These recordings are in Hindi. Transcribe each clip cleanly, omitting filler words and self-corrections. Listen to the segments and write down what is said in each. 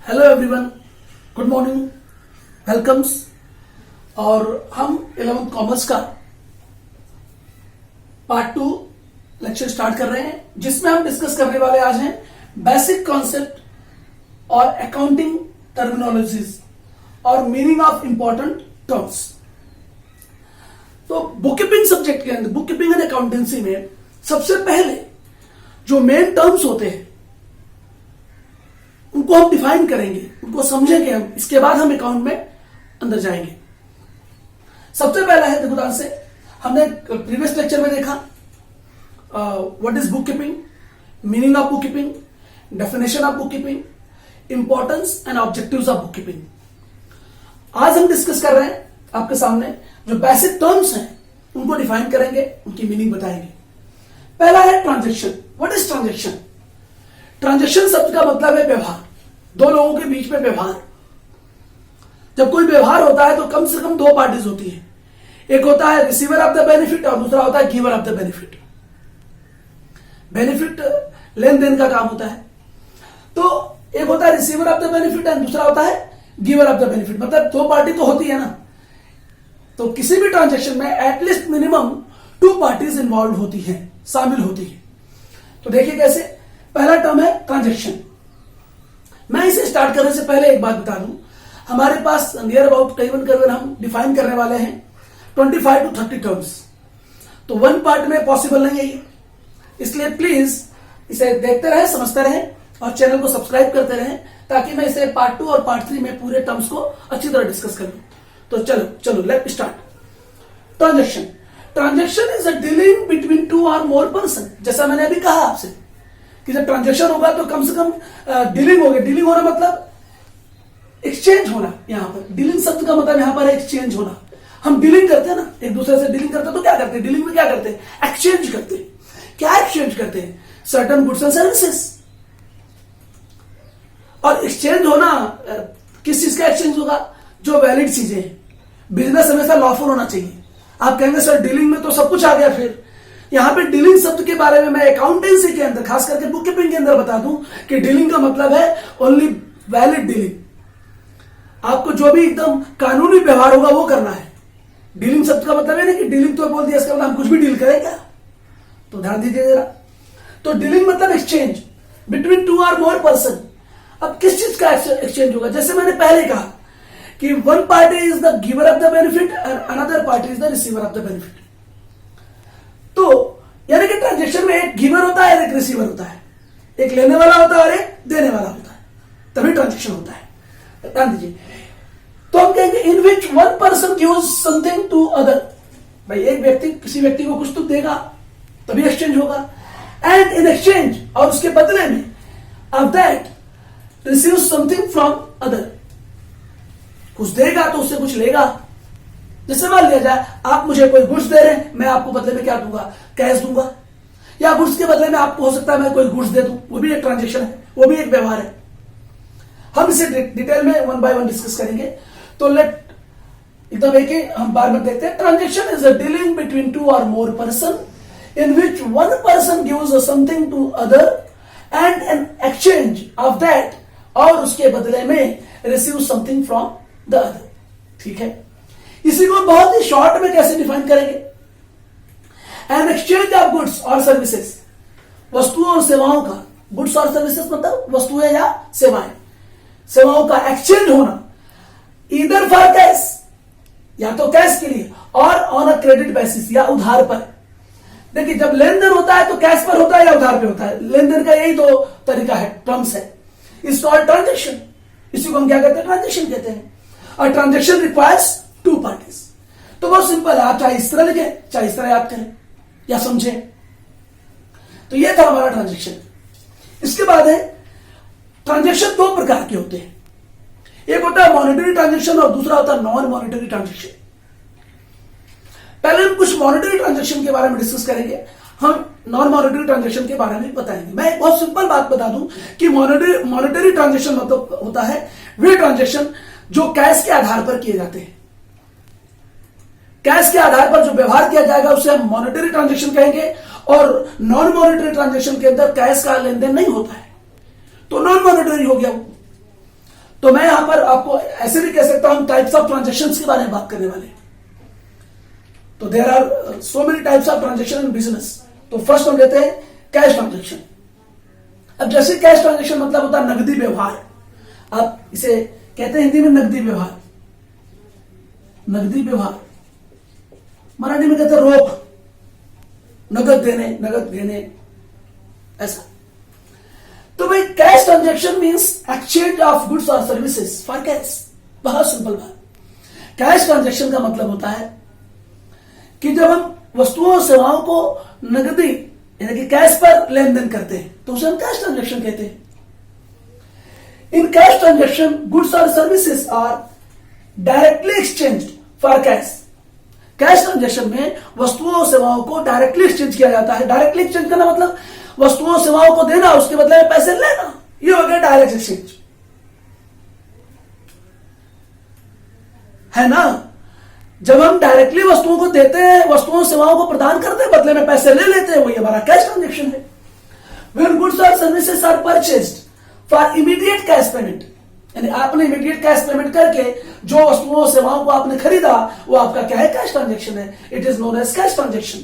Hello everyone, good morning, welcomes. और हम 11th कॉमर्स का पार्ट 2 लेक्चर स्टार्ट कर रहे हैं, जिसमें हम डिस्कस करने वाले आज हैं बेसिक कॉन्सेप्ट और अकाउंटिंग टर्मिनोलॉजीज और मीनिंग ऑफ इंपॉर्टेंट टर्म्स। तो बुक कीपिंग सब्जेक्ट के अंदर, बुक कीपिंग एंड अकाउंटेंसी में सबसे पहले जो मेन टर्म्स होते हैं उनको हम डिफाइन करेंगे, उनको समझेंगे हम, इसके बाद हम अकाउंट में अंदर जाएंगे। सबसे पहला है, देखो ध्यान से, हमने प्रीवियस लेक्चर में देखा what is book keeping, meaning of book keeping, definition of book keeping, importance and objectives of book keeping. आज हम डिस्कस कर रहे हैं आपके सामने जो बेसिक टर्म्स हैं उनको डिफाइन करेंगे, उनकी मीनिंग बताएंगे। पहला है transaction. What is transaction? Transaction शब्द का मतलब है व्यवहार, दो लोगों के बीच में व्यवहार। जब कोई व्यवहार होता है तो कम से कम दो पार्टीज होती है, एक होता है रिसीवर ऑफ द बेनिफिट और दूसरा होता है giver of the benefit. Benefit लेन देन का काम होता है, तो एक होता है रिसीवर ऑफ द बेनिफिट और दूसरा होता है गिवर ऑफ द बेनिफिट, मतलब दो पार्टी तो होती है ना। तो किसी भी ट्रांजेक्शन में एटलीस्ट मिनिमम 2 पार्टीज इन्वॉल्व होती हैं, शामिल होती है। तो देखिए कैसे, पहला टर्म है ट्रांजेक्शन। मैं इसे स्टार्ट करने से पहले एक बात बता दूं, हमारे पास नियर अबाउट करीबन हम डिफाइन करने वाले हैं 25 to 30 टर्म्स। तो 1 पार्ट में पॉसिबल नहीं है ये, इसलिए प्लीज इसे देखते रहे, समझते रहे और चैनल को सब्सक्राइब करते रहे, ताकि मैं इसे पार्ट 2 और पार्ट 3 में पूरे टर्म्स को अच्छी तरह डिस्कस कर लूं। तो चलो let start. Transaction. Transaction is a dealing between 2 और मोर पर्सन। जैसा मैंने अभी कहा आपसे कि जब ट्रांजेक्शन होगा तो कम से कम डीलिंग होगी। डीलिंग होना मतलब एक्सचेंज होना। यहां पर डीलिंग शब्द का मतलब यहां पर है एक्सचेंज होना। हम डीलिंग करते हैं ना, एक दूसरे से डीलिंग करते हैं, तो क्या करते हैं डीलिंग में? क्या करते हैं? एक्सचेंज करते हैं। क्या एक्सचेंज करते हैं? Certain goods and services. और एक्सचेंज होना किस चीज का एक्सचेंज होगा? जो वैलिड चीजें हैं। बिजनेस हमेशा लॉफुल होना चाहिए। आप कहेंगे सर डीलिंग में तो सब कुछ आ गया, फिर यहां पे डीलिंग शब्द के बारे में मैं अकाउंटेंसी के अंदर, खास करके बुक कीपिंग के अंदर बता दूं कि डीलिंग का मतलब है ओनली वैलिड डीलिंग। आपको जो भी एकदम कानूनी व्यवहार होगा वो करना है। डीलिंग शब्द का मतलब है ना कि डीलिंग तो बोल दिया, इसका मतलब हम कुछ भी डील करें क्या? तो ध्यान दीजिए जरा। तो डीलिंग मतलब एक्सचेंज बिटवीन 2 और मोर पर्सन। अब किस चीज का एक्सचेंज होगा? जैसे मैंने पहले कहा कि 1 party is the giver of the benefit और another party is the receiver of the benefit. तो यानी कि ट्रांजेक्शन में एक गिवर होता है और एक रिसीवर होता है, एक लेने वाला होता है और एक देने वाला होता है, तभी ट्रांजेक्शन होता है। ध्यान दीजिए। तो हम कहेंगे in which 1 person gives something to other. भाई एक व्यक्ति किसी व्यक्ति को कुछ तो देगा, तभी एक्सचेंज होगा। एंड इन एक्सचेंज, और उसके बदले में, of that receive something from other. कुछ देगा तो उससे कुछ लेगा। जैसे मान लिया जाए आप मुझे कोई गुड्स दे रहे हैं, मैं आपको बदले में क्या दूंगा? कैश दूंगा। या गुड्स के बदले में आपको हो सकता है मैं कोई गुड्स दे दूं, वो भी एक ट्रांजेक्शन है, वो भी एक व्यवहार है। हम इसे डिटेल में 1 by 1 डिस्कस करेंगे। तो लेट एकदम एक ही हम बार बार देखते हैं। Transaction is a dealing between 2 और more person in which 1 person gives something to other and an exchange of that, और उसके बदले में receive something from the other. ठीक है, इसी को बहुत ही शॉर्ट में कैसे डिफाइन करेंगे? एन एक्सचेंज ऑफ गुड्स और सर्विसेज, वस्तुओं और सेवाओं का। गुड्स और सर्विसेज मतलब वस्तुएं या सेवाएं, सेवाओं का एक्सचेंज होना, ईदर फॉर कैश, या तो कैश के लिए, और ऑन अ क्रेडिट बेसिस, या उधार पर। देखिए जब लेन देन होता है तो कैश पर होता है या उधार पे होता है। लेन देन का यही 2 तरीका है, टर्म्स है। It's called transaction. इसी को हम क्या कहते हैं? ट्रांजेक्शन कहते हैं। और ट्रांजेक्शन रिक्वायर्स 2 पार्टीज। तो बहुत सिंपल है, आप चाहे इस तरह लिखें चाहे इस तरह याद करें या समझें। तो यह था हमारा ट्रांजेक्शन। इसके बाद है ट्रांजेक्शन 2 प्रकार के होते हैं। एक होता है मॉनेटरी ट्रांजेक्शन और दूसरा होता है नॉन मॉनेटरी ट्रांजेक्शन। पहले हम कुछ मॉनेटरी ट्रांजेक्शन के बारे में डिस्कस करेंगे, हम नॉन मॉनेटरी ट्रांजेक्शन के बारे में बताएंगे। मैं एक बहुत सिंपल बात बता दूं कि मॉनेटरी ट्रांजेक्शन मतलब होता है वे ट्रांजेक्शन जो कैश के आधार पर किए जाते हैं। कैश के आधार पर जो व्यवहार किया जाएगा उसे हम मॉनेटरी ट्रांजेक्शन कहेंगे, और नॉन मॉनेटरी ट्रांजेक्शन के अंदर कैश का लेन देन नहीं होता है, तो नॉन मॉनेटरी हो गया वो। तो मैं यहां पर आपको ऐसे भी कह सकता हूं टाइप्स ऑफ ट्रांजेक्शन्स के बारे में बात करने वाले हैं। तो there are so many types of transaction in business. तो फर्स्ट हम लेते हैं कैश ट्रांजेक्शन। अब जैसे कैश ट्रांजेक्शन मतलब होता है नकदी व्यवहार, आप इसे कहते हैं हिंदी में नकदी व्यवहार। नकदी व्यवहार मराठी में कहते हैं रोक, नगद देने, नगद देने, ऐसा। तो भाई cash transaction means exchange of goods और सर्विसेज फॉर कैश। बहुत सिंपल बात। कैश ट्रांजेक्शन का मतलब होता है कि जब हम वस्तुओं और सेवाओं को नगदी यानी कि कैश पर लेन देन करते हैं तो उसे हम कैश ट्रांजेक्शन कहते हैं। इन कैश ट्रांजेक्शन गुड्स और services are directly exchange for cash. Cash transaction में वस्तुओं और सेवाओं को डायरेक्टली एक्सचेंज किया जाता है। डायरेक्टली एक्सचेंज करना मतलब वस्तुओं और सेवाओं को देना, उसके बदले में पैसे लेना, ये हो गया डायरेक्ट एक्सचेंज, है ना। जब हम डायरेक्टली वस्तुओं को देते हैं, वस्तुओं सेवाओं को प्रदान करते हैं, बदले में पैसे ले लेते हैं, वही हमारा कैश ट्रांजेक्शन है। When goods or services are purchased for immediate cash payment, यानी आपने इमीडिएट कैश पेमेंट करके जो वस्तुओं सेवाओं को आपने खरीदा वो आपका क्या है, कैश ट्रांजेक्शन है। It is known as cash transaction.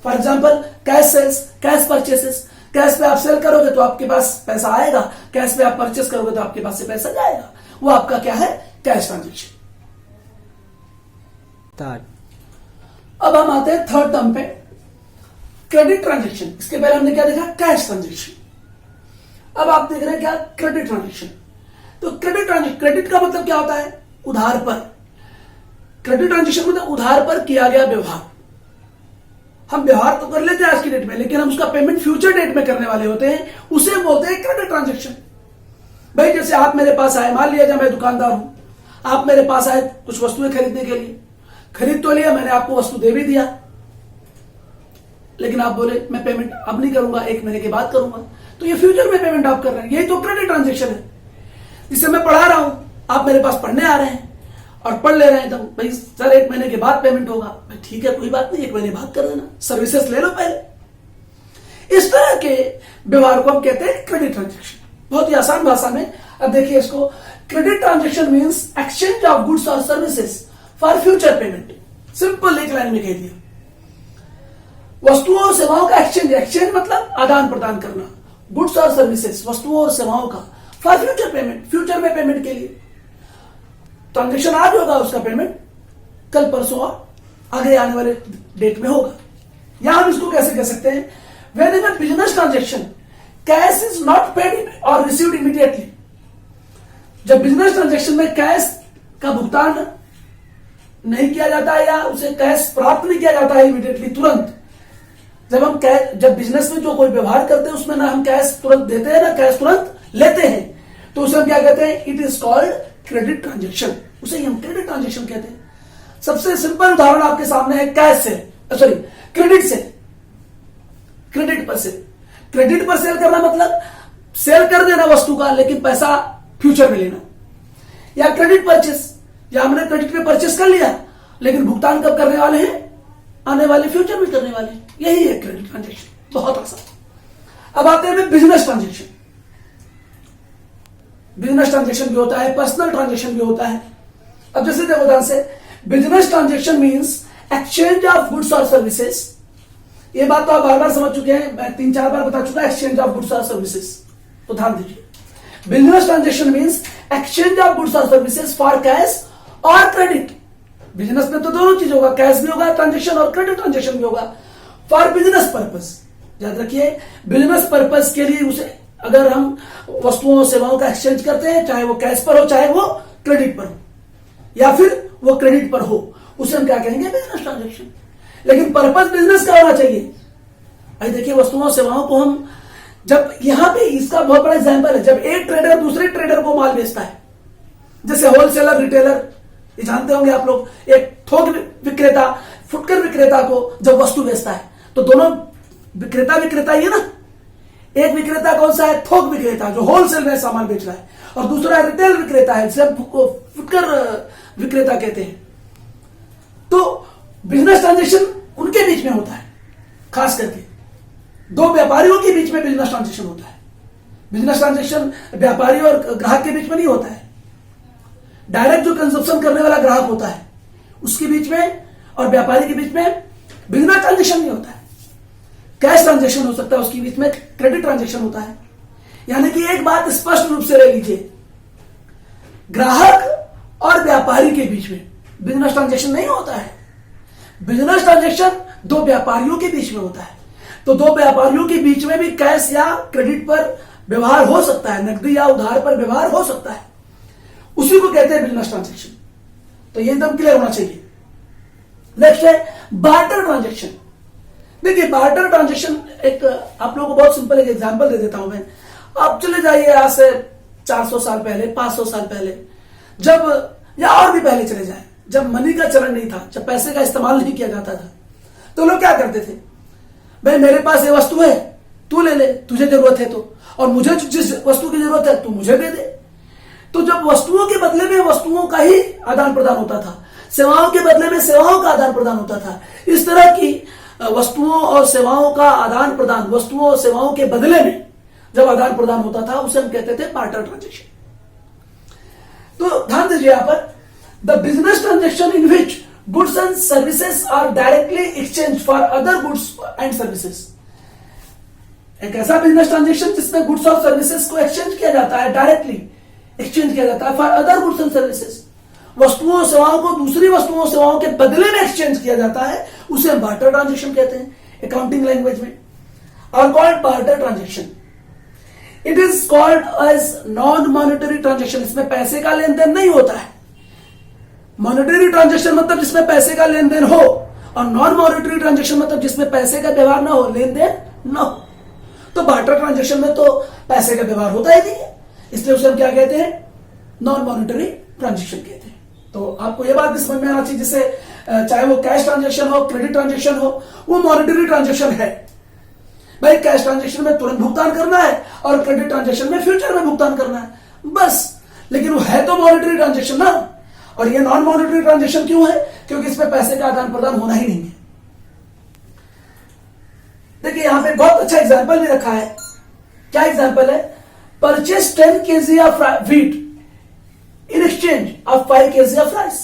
For example cash sales, cash purchases. Cash पे आप सेल करोगे तो आपके पास पैसा आएगा, कैश पे आप परचेस करोगे तो आपके पास से पैसा जाएगा, वो आपका क्या है, कैश ट्रांजेक्शन। अब हम आते हैं थर्ड टर्म पे, क्रेडिट ट्रांजेक्शन। इसके पहले हमने क्या देखा, कैश ट्रांजेक्शन। अब आप देख रहे हैं क्या, क्रेडिट ट्रांजेक्शन। तो क्रेडिट का मतलब क्या होता है, उधार पर। क्रेडिट ट्रांजेक्शन मतलब उधार पर किया गया व्यवहार। हम व्यवहार तो कर लेते हैं आज की डेट में, लेकिन हम उसका पेमेंट फ्यूचर डेट में करने वाले होते हैं, उसे बोलते हैं क्रेडिट ट्रांजेक्शन। भाई जैसे आप मेरे पास आए, मान लिया जाए मैं दुकानदार हूं, आप मेरे पास आए कुछ वस्तुएं खरीदने के लिए, खरीद तो लिया, मैंने आपको वस्तु दे भी दिया, लेकिन आप बोले मैं पेमेंट अब नहीं करूंगा, 1 महीने के बाद करूंगा। तो ये फ्यूचर में पेमेंट आप कर रहे हैं, यही तो क्रेडिट ट्रांजेक्शन है। जिससे मैं पढ़ा रहा हूं, आप मेरे पास पढ़ने आ रहे हैं और पढ़ ले रहे हैं, तो भाई सर 1 महीने के बाद पेमेंट होगा। भाई ठीक है, कोई बात नहीं, 1 महीने बाद कर देना, सर्विसेज ले लो पहले। इस तरह के व्यवहार को हम कहते हैं क्रेडिट ट्रांजेक्शन, बहुत ही आसान भाषा में। अब देखिए इसको, credit transaction means exchange of goods और services for future payment. Simple एक लाइन में कह दिया, वस्तुओं और सेवाओं का एक्सचेंज, एक्सचेंज मतलब आदान प्रदान करना, गुड्स और सर्विसेज वस्तुओं और सेवाओं का, फॉर फ्यूचर पेमेंट, फ्यूचर में पेमेंट के लिए। ट्रांजेक्शन आज होगा, उसका पेमेंट कल परसों और आगे आने वाले डेट में होगा। यहां हम इसको कैसे कह सकते हैं, when in a business transaction cash is not paid और रिसीव्ड इमीडिएटली। जब बिजनेस ट्रांजेक्शन में कैश का भुगतान नहीं किया जाता है या उसे कैश प्राप्त नहीं किया जाता है इमीडिएटली, तुरंत। जब बिजनेस में जो कोई व्यवहार करते हैं उसमें ना हम कैश तुरंत देते हैं ना कैश तुरंत लेते हैं, तो उसे हम क्या कहते हैं, it is called credit transaction. उसे ही हम क्रेडिट ट्रांजेक्शन कहते हैं। सबसे सिंपल उदाहरण आपके सामने है कैश से, सॉरी क्रेडिट से, क्रेडिट पर सेल। क्रेडिट पर सेल करना मतलब सेल कर देना वस्तु का, लेकिन पैसा फ्यूचर में लेना। या क्रेडिट परचेस, या हमने क्रेडिट पे परचेस कर लिया, लेकिन भुगतान कब करने वाले हैं, आने वाले फ्यूचर में करने वाले हैं। यही है क्रेडिट ट्रांजेक्शन, बहुत आसान। अब आते हैं बिजनेस ट्रांजेक्शन। बिजनेस ट्रांजेक्शन भी होता है, पर्सनल ट्रांजेक्शन भी होता है। अब जैसे देखो ध्यान से, business transaction means exchange of goods और सर्विसेज। ये बात तो आप बार बार समझ चुके हैं, मैं 3-4 बार बता चुका, एक्सचेंज ऑफ गुड्स और सर्विसेज। तो ध्यान दीजिए, business transaction means exchange of goods और सर्विसेज फॉर कैश और क्रेडिट। बिजनेस में तो दोनों चीज होगा, कैश भी होगा ट्रांजेक्शन और क्रेडिट ट्रांजेक्शन भी होगा। फॉर बिजनेस पर्पस, याद रखिए, बिजनेस पर्पस के लिए उसे अगर हम वस्तुओं सेवाओं का एक्सचेंज करते हैं, चाहे वो कैश पर हो चाहे वो क्रेडिट पर हो, या फिर वो क्रेडिट पर हो, उसे हम क्या कहेंगे, बिजनेस ट्रांजेक्शन। लेकिन पर्पस बिजनेस का होना चाहिए। भाई देखिए, वस्तुओं सेवाओं को हम जब यहां पे, इसका बहुत बड़ा एग्जांपल है, जब एक ट्रेडर दूसरे ट्रेडर को माल बेचता है, जैसे होलसेलर रिटेलर, ये जानते होंगे आप लोग, एक थोक विक्रेता फुटकर विक्रेता को जब वस्तु बेचता है, तो दोनों विक्रेता ही है ना। एक विक्रेता कौन सा है, थोक विक्रेता जो होलसेल में सामान बेच रहा है, और दूसरा रिटेल विक्रेता है, जिसे फुटकर विक्रेता कहते हैं। तो बिजनेस ट्रांजेक्शन उनके बीच में होता है, खास करके 2 व्यापारियों के बीच में बिजनेस ट्रांजेक्शन होता है। बिजनेस ट्रांजेक्शन व्यापारी और ग्राहक के बीच में नहीं होता है, डायरेक्ट जो कंजप्शन करने वाला ग्राहक होता है उसके बीच में और व्यापारी के बीच में बिजनेस ट्रांजेक्शन नहीं होता है, कैश ट्रांजेक्शन हो सकता है, उसके बीच में क्रेडिट ट्रांजेक्शन होता है। यानी कि एक बात स्पष्ट रूप से ले लीजिए, ग्राहक और व्यापारी के बीच में बिजनेस ट्रांजेक्शन नहीं होता है। बिजनेस ट्रांजेक्शन दो व्यापारियों के बीच में होता है। तो दो व्यापारियों के बीच में भी कैश या क्रेडिट पर व्यवहार हो सकता है, नकदी या उधार पर व्यवहार हो सकता है, उसी को कहते हैं बिजनेस ट्रांजेक्शन। तो ये एकदम क्लियर होना चाहिए। नेक्स्ट है बार्टर ट्रांजेक्शन। देखिए बार्टर ट्रांजेक्शन एक आप लोगों को बहुत सिंपल एक एग्जांपल दे देता हूं मैं। आप चले जाइए आज से 400 साल पहले, 500 साल पहले, जब या और भी पहले चले जाए, जब मनी का चलन नहीं था, जब पैसे का इस्तेमाल नहीं किया जाता था, तो लोग क्या करते थे, भाई मेरे पास ये वस्तु है, तू ले ले, तुझे जरूरत है तो, और मुझे जिस वस्तु की जरूरत है तू मुझे दे दे। तो जब वस्तुओं के बदले में वस्तुओं का ही आदान प्रदान होता था, सेवाओं के बदले में सेवाओं का आदान प्रदान होता था, इस तरह की वस्तुओं और सेवाओं का आदान प्रदान, वस्तुओं और सेवाओं के बदले में जब आदान प्रदान होता था उसे हम कहते थे बार्टर ट्रांजेक्शन। तो ध्यान दीजिए यहां पर, the business transaction in which goods and services are directly exchange for other goods and services. एक ऐसा बिजनेस ट्रांजेक्शन जिसमें गुड्स और सर्विसेज को एक्सचेंज किया जाता है, डायरेक्टली एक्सचेंज किया जाता है for other goods and services. वस्तुओं सेवाओं को दूसरी वस्तुओं सेवाओं के बदले में एक्सचेंज किया जाता है, उसे हम बार्टर ट्रांजेक्शन कहते हैं अकाउंटिंग लैंग्वेज में, और called barter transaction. It is called as non monetary transaction. इसमें पैसे का लेन देन नहीं होता है। मॉनेटरी ट्रांजेक्शन मतलब जिसमें पैसे का लेन देन हो, और नॉन मॉनेटरी ट्रांजेक्शन मतलब जिसमें पैसे का व्यवहार ना हो, लेन देन ना हो। तो बार्टर ट्रांजेक्शन में तो पैसे का व्यवहार होता ही नहीं है, इसलिए उसे हम क्या कहते हैं, नॉन मॉनेटरी ट्रांजेक्शन कहते हैं। तो आपको यह बात भी समझ में आना चाहिए, जिससे चाहे वो कैश ट्रांजेक्शन हो, क्रेडिट ट्रांजेक्शन हो, वो मॉनेटरी ट्रांजेक्शन है। भाई कैश ट्रांजेक्शन में तुरंत भुगतान करना है और क्रेडिट ट्रांजेक्शन में फ्यूचर में भुगतान करना है, बस। लेकिन वो है तो मॉनेटरी ट्रांजेक्शन ना। और ये नॉन मॉनेटरी ट्रांजेक्शन क्यों है? क्योंकि इसमें पैसे का आदान प्रदान होना ही नहीं है। देखिए यहां पे बहुत अच्छा एग्जांपल भी रखा है। क्या एग्जांपल है? Purchase 10 kg of wheat in exchange of 5 kg of rice.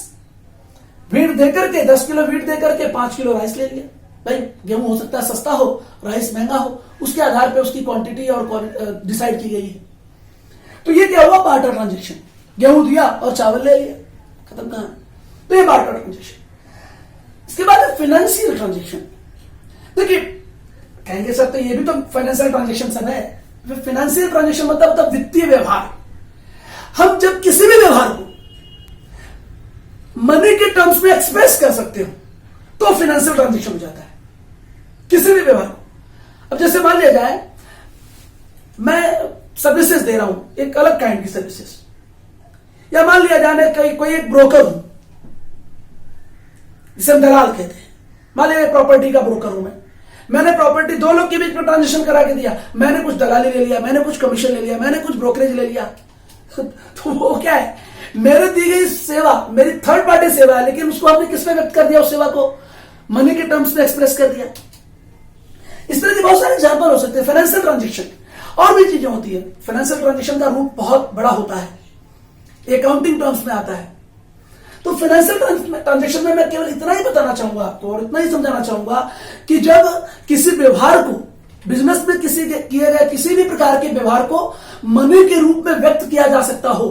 Wheat देकर के 10 किलो व्हीट देकर के 5 किलो राइस ले लिया। भाई गेहूं हो सकता है सस्ता हो, राइस महंगा हो, उसके आधार पे उसकी क्वांटिटी और डिसाइड की गई है। तो ये क्या हुआ? Barter transaction. गेहूं दिया और चावल ले लिया, खत्म कहानी। तो ये बार्टर ट्रांजेक्शन। इसके बाद फाइनेंशियल ट्रांजेक्शन। देखिए कहेंगे सर तो ये भी तो फाइनेंशियल ट्रांजेक्शन सब है। फाइनेंशियल ट्रांजेक्शन मतलब वित्तीय व्यवहार। हम जब किसी भी व्यवहार को मनी के टर्म्स में एक्सप्रेस कर सकते हो तो फाइनेंशियल ट्रांजेक्शन हो जाता है, किसी भी व्यवहार को। अब जैसे मान लिया जाए मैं सर्विसेज दे रहा हूं, एक अलग काइंड की सर्विसेज, या मान लिया जाए मैं कोई एक ब्रोकर हूं, जिसे हम दलाल कहते हैं। मान लिया प्रॉपर्टी का ब्रोकर हूं मैंने प्रॉपर्टी दो लोग के बीच में ट्रांजेक्शन करा के दिया। मैंने कुछ दलाली ले लिया, मैंने कुछ कमीशन ले लिया, मैंने कुछ ब्रोकरेज ले लिया। तो वो क्या है? मेरे दी गई सेवा मेरी थर्ड पार्टी सेवा है, लेकिन उसको आपने किसमें व्यक्त कर दिया? उस सेवा को मनी के टर्म्स में एक्सप्रेस कर दिया। इस तरह के बहुत सारे एग्जांपल हो सकते हैं। फाइनेंशियल ट्रांजेक्शन और भी चीजें होती है। फाइनेंशियल ट्रांजेक्शन का रूप बहुत बड़ा होता है, अकाउंटिंग टर्म्स में आता है। तो फाइनेंशियल ट्रांजेक्शन में मैं केवल इतना ही बताना चाहूंगा आपको और इतना ही समझाना चाहूंगा कि जब किसी व्यवहार को, बिजनेस में किए गए किसी भी प्रकार के व्यवहार को मनी के रूप में व्यक्त किया जा सकता हो,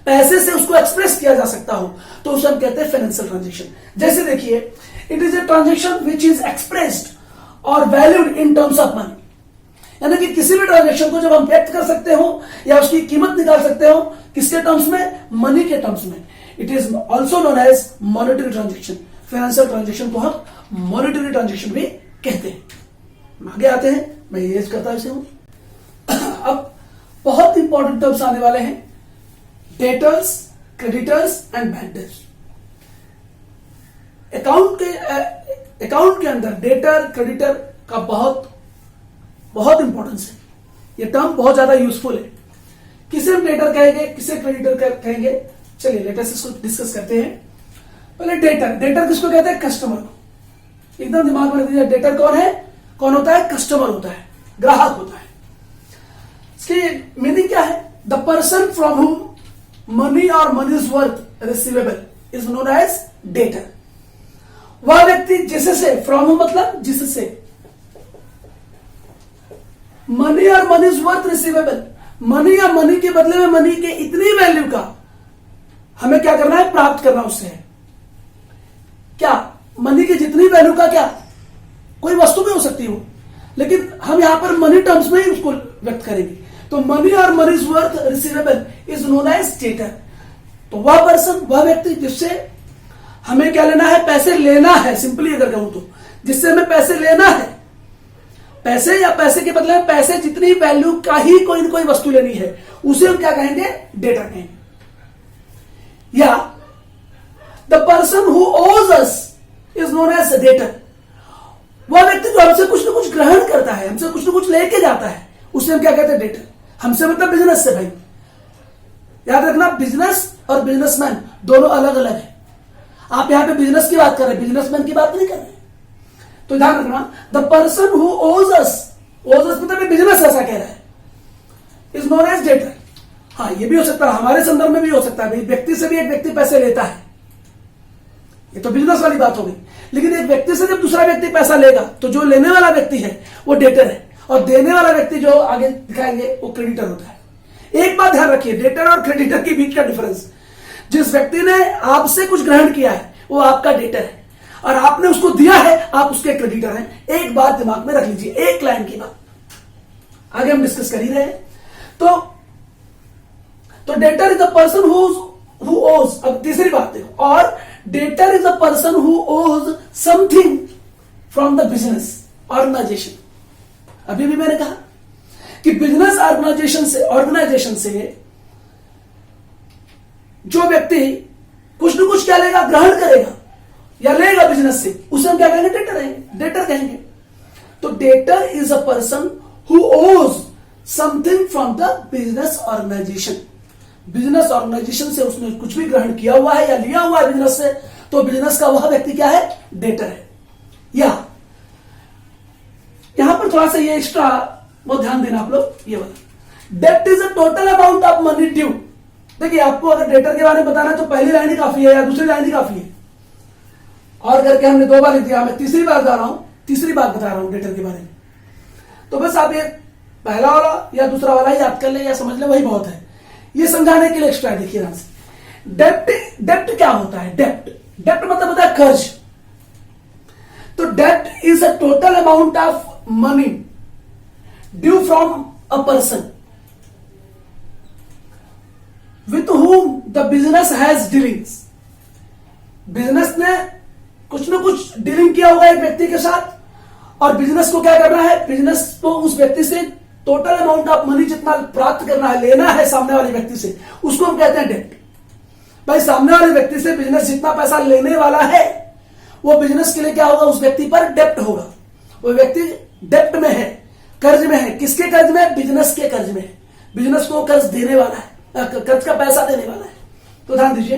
पैसे से उसको एक्सप्रेस किया जा सकता हो, तो उसे हम कहते हैं फाइनेंशियल ट्रांजेक्शन। जैसे देखिए, it is a transaction which is expressed और valued in terms of money. यानी कि किसी भी ट्रांजेक्शन को जब हम व्यक्त कर सकते हो या उसकी कीमत निकाल सकते हो, किसके टर्म्स में? मनी के टर्म्स में। It is also known as monetary transaction. Financial transaction को हम मॉनेटरी ट्रांजेक्शन भी कहते हैं। आगे आते हैं, मैं ये करता हूं। अब बहुत इंपॉर्टेंट टर्म्स आने वाले हैं, debtors, creditors and bad debts. Account के अंदर डेटर, क्रेडिटर का बहुत इंपॉर्टेंस है। ये टर्म बहुत ज्यादा यूजफुल है। किसे हम डेटर कहेंगे, किसे क्रेडिटर कहेंगे? चलिए लेटेस्ट इसको डिस्कस करते हैं। पहले डेटर किसको कहते हैं? कस्टमर को। एकदम दिमाग में रख दीजिए, डेटर कौन है? कौन होता है? कस्टमर होता है, ग्राहक होता है। इसकी मीनिंग क्या है? The person from whom money और money is worth receivable is known as debtor. वह व्यक्ति जिससे, फ्रॉम मतलब जिससे, मनी और money is worth receivable, money या मनी के बदले में मनी के इतनी वैल्यू का हमें क्या करना है, प्राप्त करना उससे है। क्या मनी की जितनी वैल्यू का, क्या कोई वस्तु भी हो सकती है वो, लेकिन हम यहां पर मनी टर्म्स में ही उसको व्यक्त करेंगे। तो मनी और money is worth receivable is known as debtor. तो वह पर्सन, वह व्यक्ति जिससे हमें क्या लेना है, पैसे लेना है, सिंपली अगर कहूं तो जिससे हमें पैसे लेना है, पैसे या पैसे के बदले में पैसे जितनी वैल्यू का ही कोई ना कोई वस्तु लेनी है, उसे हम क्या कहेंगे, डेटर कहेंगे। या the person who owes us is known as debtor. वह व्यक्ति जो हमसे कुछ ना कुछ ग्रहण करता है, हमसे कुछ ना कुछ लेके जाता है, उसे हम क्या कहते हैं, डेटर। हमसे मतलब बिजनेस से, भाई याद रखना, बिजनेस और बिजनेसमैन दोनों अलग अलग है। आप यहां पे बिजनेस की बात कर रहे हैं, बिजनेसमैन की बात नहीं कर रहे। तो ध्यान रखना, द पर्सन हु ओज अस मतलब बिजनेस ऐसा कह रहा है, इज नोन एज डेटर। हाँ, ये भी हो सकता है, हमारे संदर्भ में भी हो सकता है, व्यक्ति से भी एक व्यक्ति पैसे लेता है, ये तो बिजनेस वाली बात हो गई। लेकिन एक व्यक्ति से जब दूसरा व्यक्ति पैसा लेगा, तो जो लेने वाला व्यक्ति है वो डेटर है, और देने वाला व्यक्ति जो आगे दिखाएंगे वो क्रेडिटर होता है। एक बात ध्यान रखिए, डेटर और क्रेडिटर के बीच का डिफरेंस, जिस व्यक्ति ने आपसे कुछ ग्रहण किया है वो आपका डेटर है, और आपने उसको दिया है, आप उसके क्रेडिटर हैं। एक बात दिमाग में रख लीजिए, एक लाइन की बात आगे हम डिस्कस कर ही रहे हैं। तो debtor is a person who owes, अब तीसरी बात देखो, और debtor is a person who owes something from the business organisation. अभी भी मैंने कहा कि बिजनेस ऑर्गेनाइजेशन से जो व्यक्ति कुछ न कुछ क्या लेगा, ग्रहण करेगा या लेगा बिजनेस से, उसे हम क्या कहेंगे, डेटर कहेंगे। तो debtor is a person who owes something from the business organisation. Business organisation से उसने कुछ भी ग्रहण किया हुआ है या लिया हुआ है बिजनेस से, तो बिजनेस का वह व्यक्ति क्या है, डेटर है। या यहां पर थोड़ा सा ये एक्स्ट्रा बहुत ध्यान देना आप लोग, ये वाला, debt is a total amount of money due. देखिए, आपको अगर डेटर के बारे में बताना है तो पहली लाइन ही काफी है या दूसरी लाइन ही काफी है, और करके हमने 2 बार लिख दिया, मैं तीसरी बार बता रहा हूं डेटर के बारे में। तो बस आप ये पहला वाला या दूसरा वाला ही याद कर ले या समझ ले, वही बहुत है। ये समझाने के लिए एक्स्ट्रा देखिए ध्यान से। डेप्ट क्या होता है, डेप्ट मतलब होता है कर्ज। तो debt is a total amount of money due from a person with whom the business has dealings. Business ने कुछ ना कुछ डीलिंग किया होगा एक व्यक्ति के साथ, और बिजनेस को क्या करना है, बिजनेस को उस व्यक्ति से टोटल अमाउंट ऑफ मनी जितना प्राप्त करना है, लेना है सामने वाले व्यक्ति से, उसको हम कहते हैं डेट। भाई सामने वाले व्यक्ति से बिजनेस जितना पैसा लेने वाला है, वो बिजनेस के लिए क्या होगा, उस व्यक्ति पर डेप्ट होगा। वो व्यक्ति डेप्ट में है, कर्ज में है। किसके कर्ज में, बिजनेस के कर्ज में है। बिजनेस को कर्ज देने वाला है, कर्ज का पैसा देने वाला है। तो ध्यान दीजिए,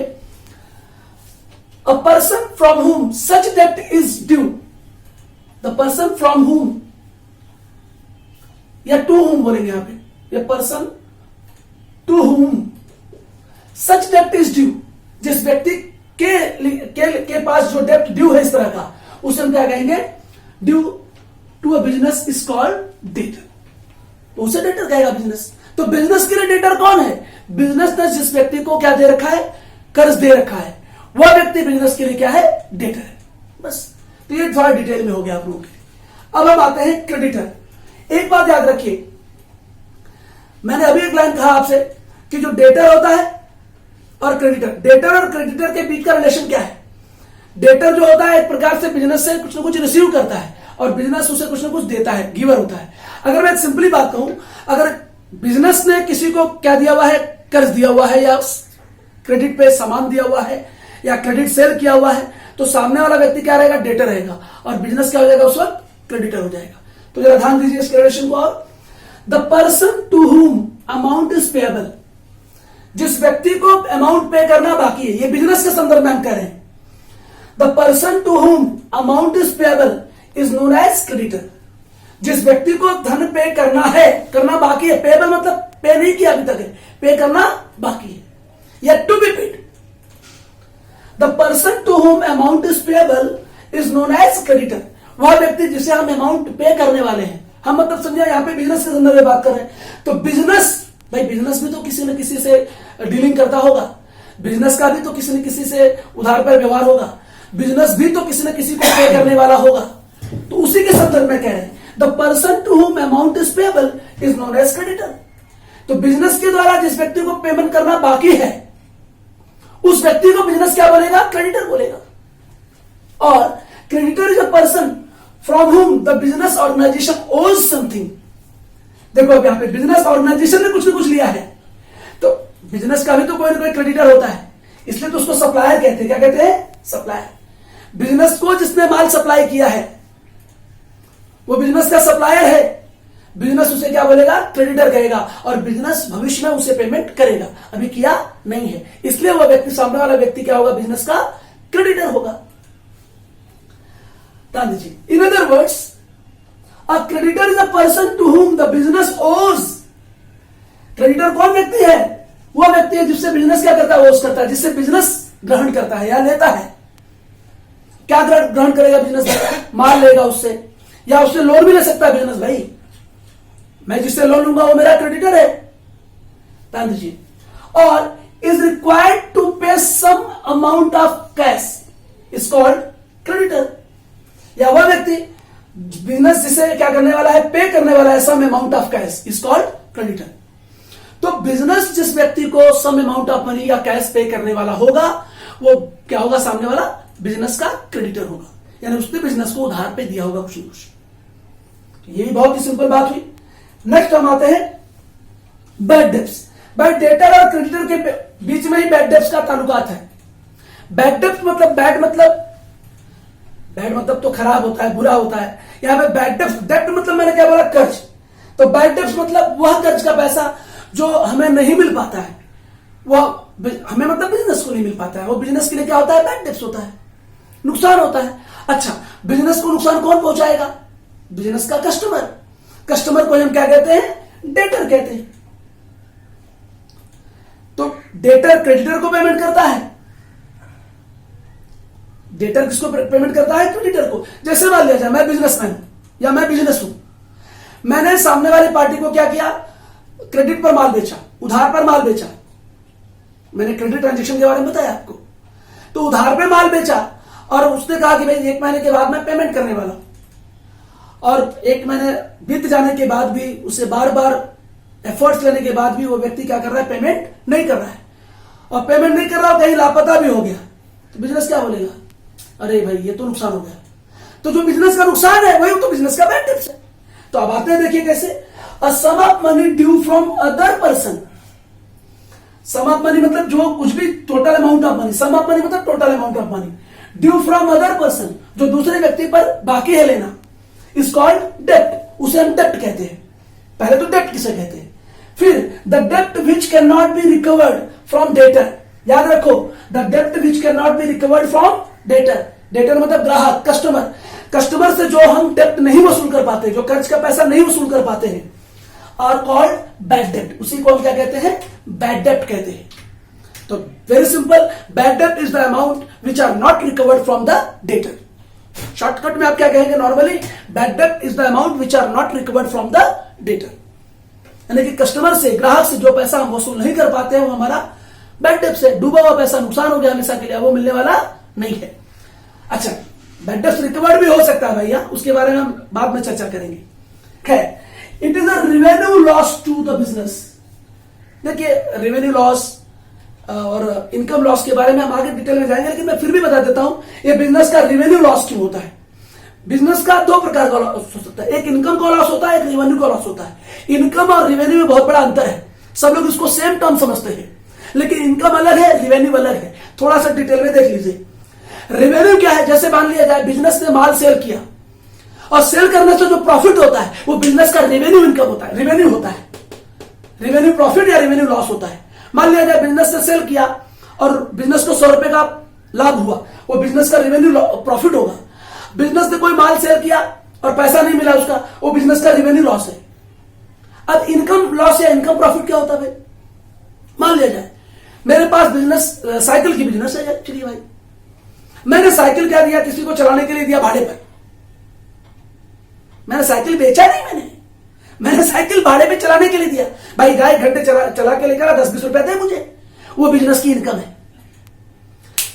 अ पर्सन फ्रॉम हुम सच डेप्ट is due. The person from whom या टू हुम बोलेंगे यहां पे, ये पर्सन टू हुम सच डेप्ट इज ड्यू। जिस व्यक्ति के पास जो डेप्ट ड्यू है इस तरह का, उसे हम क्या कहेंगे, due to a business is called debtor. तो उसे डेटर कहेगा बिजनेस। तो बिजनेस के लिए डेटर कौन है, बिजनेस ने जिस व्यक्ति को क्या दे रखा है, कर्ज दे रखा है, वह व्यक्ति बिजनेस के लिए क्या है, डेटर है। बस, तो ये थोड़ा डिटेल में हो गया आप लोगों के। अब हम आते हैं क्रेडिटर। एक बात याद रखिए, मैंने अभी एक लाइन कहा आपसे कि जो डेटर होता है और क्रेडिटर, डेटर और क्रेडिटर के बीच का रिलेशन क्या है। डेटर जो होता है एक प्रकार से बिजनेस से कुछ ना कुछ रिसीव करता है, और बिजनेस उसे कुछ ना कुछ देता है, गिवर होता है। अगर मैं सिंपली बात कहूं, अगर बिजनेस ने किसी को क्या दिया हुआ है, कर्ज दिया हुआ है, या क्रेडिट पे सामान दिया हुआ है, या क्रेडिट सेल किया हुआ है, तो सामने वाला व्यक्ति क्या रहेगा, डेटर रहेगा, और बिजनेस क्या हो जाएगा, उस वक्त क्रेडिटर हो जाएगा। तो जरा ध्यान दीजिए इस रिलेशन को। और the person to whom amount is payable, जिस व्यक्ति को अमाउंट पे करना बाकी है, ये बिजनेस के संदर्भ में हम कह रहे हैं। The person to whom amount is payable is known as creditor. जिस व्यक्ति को धन पे करना है, करना बाकी है, पेएबल मतलब पे नहीं किया अभी तक है, पे करना बाकी है, या to be paid. The person to whom amount is payable is known as creditor. वह व्यक्ति जिसे हम अमाउंट पे करने वाले हैं, हम मतलब समझे यहाँ पे बिजनेस के संदर्भ में बात कर रहे हैं, तो बिजनेस, भाई बिजनेस भी तो किसी न किसी से डीलिंग करता होगा, बिजनेस का भी तो किसी न किसी से उधार पर व्यवहार होगा, बिजनेस भी तो किसी न किसी को पे करने वाला होगा, तो उसी के संदर्भ में कह रहे हैं the person to whom amount is payable is known as creditor. तो बिजनेस के द्वारा जिस व्यक्ति को पेमेंट करना बाकी है उस व्यक्ति को बिजनेस क्या बोलेगा? क्रेडिटर बोलेगा। और creditor is a person from whom the business organization owes something. देखो अब यहां पे बिजनेस ऑर्गेनाइजेशन ने कुछ न कुछ लिया है, तो बिजनेस का भी तो कोई ना कोई क्रेडिटर होता है, इसलिए तो उसको सप्लायर कहते हैं। क्या कहते हैं? सप्लायर। बिजनेस को जिसने माल सप्लाई किया है वो बिजनेस का सप्लायर है, बिजनेस उसे क्या बोलेगा? क्रेडिटर कहेगा, और बिजनेस भविष्य में उसे पेमेंट करेगा, अभी किया नहीं है, इसलिए वह व्यक्ति, सामने वाला व्यक्ति क्या होगा? बिजनेस का क्रेडिटर होगा। ध्यान दीजिए, in other words a creditor is a person to whom the business owes. Creditor कौन व्यक्ति है? वह व्यक्ति है जिससे बिजनेस क्या करता है? ओज करता है, जिससे बिजनेस ग्रहण करता है या लेता है। क्या ग्रहण करेगा बिजनेस? माल लेगा उससे, या उससे लोन भी ले सकता है बिजनेस। भाई मैं जिससे लोन लूंगा वो मेरा क्रेडिटर है। ध्यान दीजिए, और is required to pay some amount of cash is called creditor. या वह व्यक्ति बिजनेस जिसे क्या करने वाला है? पे करने वाला है, some amount of cash is called creditor. तो बिजनेस जिस व्यक्ति को सम अमाउंट ऑफ मनी या कैश पे करने वाला होगा वो क्या होगा? सामने वाला बिजनेस का क्रेडिटर होगा, यानी उसने बिजनेस को उधार पे दिया होगा कुछ न कुछ। ये भी बहुत ही सिंपल बात हुई। नेक्स्ट हम आते हैं बैड डेब्ट्स। भाई डेटर और क्रेडिटर के बीच में ही बैड डेब्ट्स का ताल्लुकात है। बैड डेब्ट मतलब बैड मतलब तो खराब होता है, बुरा होता है। यहां पे बैड डेब्ट, डेब्ट मतलब मैंने क्या बोला? कर्ज। तो बैड डेब्ट्स मतलब वह कर्ज का पैसा जो हमें नहीं मिल पाता है, वह हमें मतलब बिजनेस को नहीं मिल पाता है, वो बिजनेस के लिए क्या होता है? बैड डेब्ट्स होता है, नुकसान होता है। अच्छा, बिजनेस को नुकसान कौन पहुंचाएगा? बिजनेस का कस्टमर। कस्टमर को हम क्या कहते हैं? डेटर कहते हैं। तो डेटर क्रेडिटर को पेमेंट करता है। डेटर किसको पेमेंट करता है? क्रेडिटर को। जैसे मान लिया जाए मैं बिजनेसमैन हूं या मैं बिजनेस हूं, मैंने सामने वाली पार्टी को क्या किया? क्रेडिट पर माल बेचा, उधार पर माल बेचा। मैंने क्रेडिट ट्रांजेक्शन के बारे में बताया आपको। तो उधार पे माल बेचा और उसने कहा कि भाई 1 महीने के बाद मैं पेमेंट करने वाला हूं, और 1 महीने बीत जाने के बाद भी उसे बार बार एफर्ट्स लेने के बाद भी वो व्यक्ति क्या कर रहा है? पेमेंट नहीं कर रहा है, और पेमेंट नहीं कर रहा हो, कहीं लापता भी हो गया, तो बिजनेस क्या बोलेगा? अरे भाई ये तो नुकसान हो गया। तो जो बिजनेस का नुकसान है वही तो बिजनेस का बैड डेब्ट्स है। तो अब आते हैं, देखिए कैसे। A sum of money due from other person. Sum of money मतलब जो कुछ भी, total amount of money. Sum of money मतलब total amount of money due from other person, जो दूसरे व्यक्ति पर बाकी है लेना, इज कॉल्ड डेब्ट। उसे हम डेब्ट कहते हैं। पहले तो डेब्ट किसे कहते हैं, फिर द डेब्ट which can not be recovered from debtor. याद रखो, द डेब्ट which can not be recovered from debtor. Debtor मतलब ग्राहक, कस्टमर। कस्टमर से जो हम डेब्ट नहीं वसूल कर पाते, जो कर्ज का पैसा नहीं वसूल कर पाते हैं, आर कॉल्ड बैड डेब्ट। उसी को हम क्या कहते हैं? बैड डेब्ट कहते हैं। तो वेरी सिंपल, बैड डेब्ट is the amount which are not recovered from the debtor. Shortcut में आप क्या कहेंगे नॉर्मली? बैड डेब्ट is the amount which are not recovered from the debtor. यानी कि कस्टमर से, ग्राहक से जो पैसा हम वसूल नहीं कर पाते हैं वो हमारा बैड डेब्ट से, डूबा हुआ पैसा, नुकसान हो गया हमेशा के लिए, वो मिलने वाला नहीं है। अच्छा, बैड डेब्ट रिकवर्ड भी हो सकता है भैया, उसके बारे में हम बाद में चर्चा करेंगे। खैर, it is a revenue loss to the business. देखिए, रेवेन्यू लॉस और इनकम लॉस के बारे में हम आगे डिटेल में जाएंगे, लेकिन मैं फिर भी बता देता हूं ये बिजनेस का रेवेन्यू लॉस क्यों होता है। बिजनेस का 2 प्रकार का लॉस हो सकता है, एक इनकम का लॉस होता है, एक रेवेन्यू का लॉस होता है। इनकम और रेवेन्यू में बहुत बड़ा अंतर है, सब लोग इसको सेम टर्म समझते हैं, लेकिन इनकम अलग है, रेवेन्यू अलग है। थोड़ा सा डिटेल में देख लीजिए। रेवेन्यू क्या है? जैसे मान लिया जाए बिजनेस ने माल सेल किया, और सेल करने से जो प्रॉफिट होता है वो बिजनेस का रेवेन्यू इनकम होता है, रेवेन्यू होता है। रेवेन्यू प्रॉफिट या रेवेन्यू लॉस होता है। मान लिया जाए बिजनेस ने सेल किया और बिजनेस को 100 रुपए का लाभ हुआ, वो बिजनेस का रेवेन्यू प्रॉफिट होगा। बिजनेस ने कोई माल सेल किया और पैसा नहीं मिला उसका, वो बिजनेस का रेवेन्यू लॉस है। अब इनकम लॉस या इनकम प्रॉफिट क्या होता है? मान लिया जाए मेरे पास बिजनेस, साइकिल की बिजनेस है, चलिए भाई मैंने साइकिल क्या दिया, किसी को चलाने के लिए दिया भाड़े पर। मैंने साइकिल बेचा नहीं, मैंने साइकिल भाड़े पे चलाने के लिए दिया। भाई ढाई घंटे चला के लेकर 10-20 रुपए दे मुझे, वो बिजनेस की इनकम है।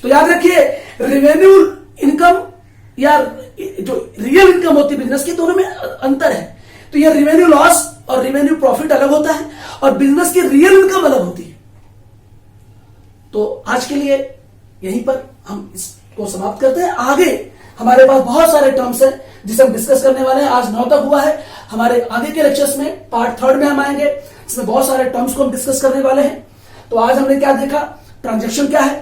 तो याद रखिए, रेवेन्यू इनकम या जो रियल इनकम होती है बिजनेस की, दोनों में अंतर है। तो ये रेवेन्यू लॉस और रेवेन्यू प्रॉफिट अलग होता है, और बिजनेस की रियल इनकम अलग होती है। तो आज के लिए यहीं पर हम इसको समाप्त करते हैं। आगे हमारे पास बहुत सारे टर्म्स हैं जिसे हम डिस्कस करने वाले हैं। आज 9 तक हुआ है। हमारे आगे के लेक्चर्स में पार्ट 3 में हम आएंगे, इसमें बहुत सारे टर्म्स को हम डिस्कस करने वाले हैं। तो आज हमने क्या देखा, ट्रांजैक्शन क्या है,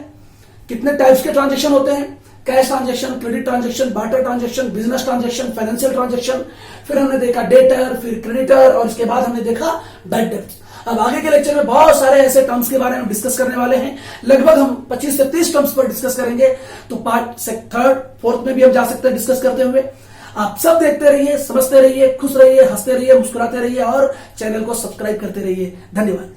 कितने टाइप्स के ट्रांजैक्शन होते हैं, cash transaction, credit transaction, barter transaction, business transaction, financial transaction, फिर हमने देखा डेटर, फिर क्रेडिटर, और इसके बाद हमने देखा बैड डेब्ट। अब आगे के लेक्चर में बहुत सारे ऐसे टर्म्स के बारे में डिस्कस करने वाले हैं। लगभग हम 25 से 30 टर्म्स पर डिस्कस करेंगे। तो पार्ट 3, 4 में भी हम जा सकते हैं डिस्कस करते हुए। आप सब देखते रहिए, समझते रहिए, खुश रहिए, हंसते रहिए, मुस्कुराते रहिए, और चैनल को सब्सक्राइब करते रहिए। धन्यवाद।